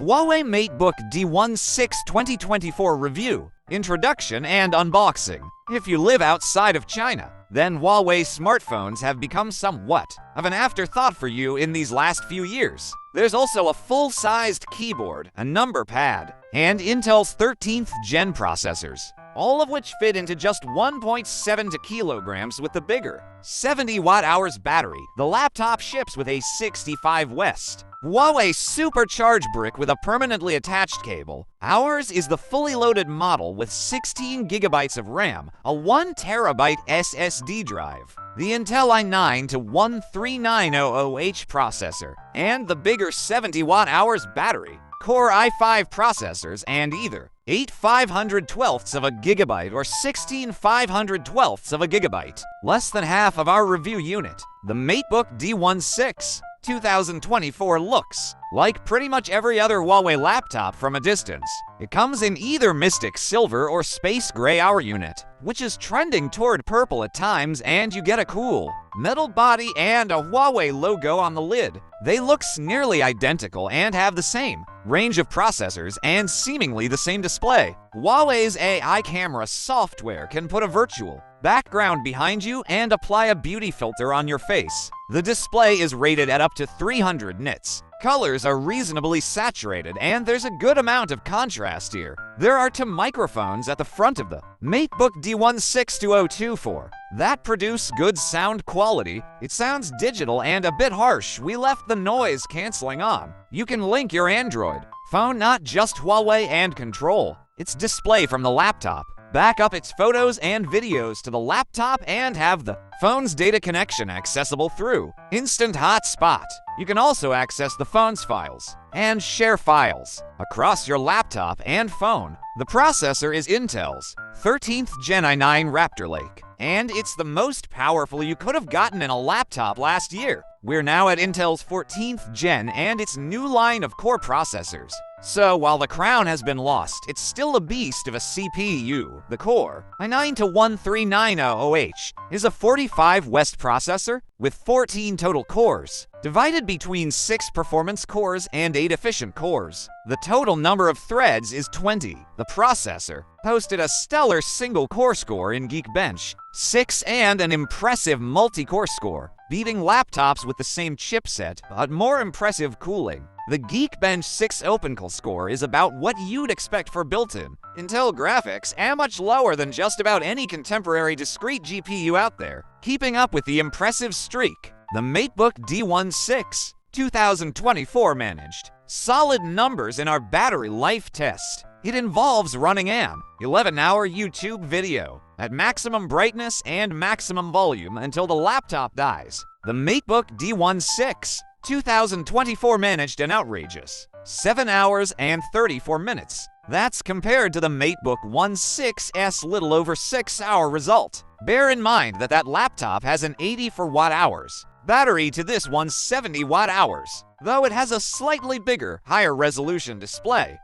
Huawei MateBook D16 2024 Review, Introduction and Unboxing. If you live outside of China, then Huawei smartphones have become somewhat of an afterthought for you in these last few years. There's also a full-sized keyboard, a number pad, and Intel's 13th gen processors, all of which fit into just 1.72 kilograms with the bigger 70 watt-hours battery. The laptop ships with a 65 West Huawei supercharged brick with a permanently attached cable. Ours is the fully loaded model with 16 gigabytes of RAM, a 1 terabyte SSD drive, the Intel i9-13900H processor, and the bigger 70 watt-hours battery. Core i5 processors and either 8 512ths of a gigabyte or 16 512ths of a gigabyte. Less than half of our review unit, the MateBook D16 2024 looks like pretty much every other Huawei laptop from a distance. It comes in either Mystic Silver or Space Gray our unit, which is trending toward purple at times, and you get a cool metal body and a Huawei logo on the lid. They look nearly identical and have the same range of processors and seemingly the same display. Huawei's AI camera software can put a virtual background behind you and apply a beauty filter on your face. The display is rated at up to 300 nits. Colors are reasonably saturated and there's a good amount of contrast here. There are 2 microphones at the front of the MateBook D162024 that produce good sound quality. It sounds digital and a bit harsh. We left the noise canceling on. You can link your Android phone, not just Huawei, and control its display from the laptop. Back up its photos and videos to the laptop and have the phone's data connection accessible through Instant Hotspot. You can also access the phone's files and share files across your laptop and phone. The processor is Intel's 13th Gen i9 Raptor Lake, and it's the most powerful you could have gotten in a laptop last year. We're now at Intel's 14th Gen and its new line of core processors. So while the crown has been lost, it's still a beast of a CPU. The Core i9-13900H is a 45 West processor with 14 total cores, divided between 6 performance cores and 8 efficient cores. The total number of threads is 20. The processor posted a stellar single-core score in Geekbench 6 and an impressive multi-core score, beating laptops with the same chipset but more impressive cooling. The Geekbench 6 OpenCL score is about what you'd expect for built-in Intel graphics and much lower than just about any contemporary discrete GPU out there. Keeping up with the impressive streak, the MateBook D16 2024 managed solid numbers in our battery life test. It involves running an 11-hour YouTube video at maximum brightness and maximum volume until the laptop dies. The MateBook D16 2024 managed an outrageous 7 hours and 34 minutes. That's compared to the MateBook 16's little over 6-hour result. Bear in mind that that laptop has an 84 watt-hours battery to this one's 70 watt-hours, though it has a slightly bigger, higher resolution display.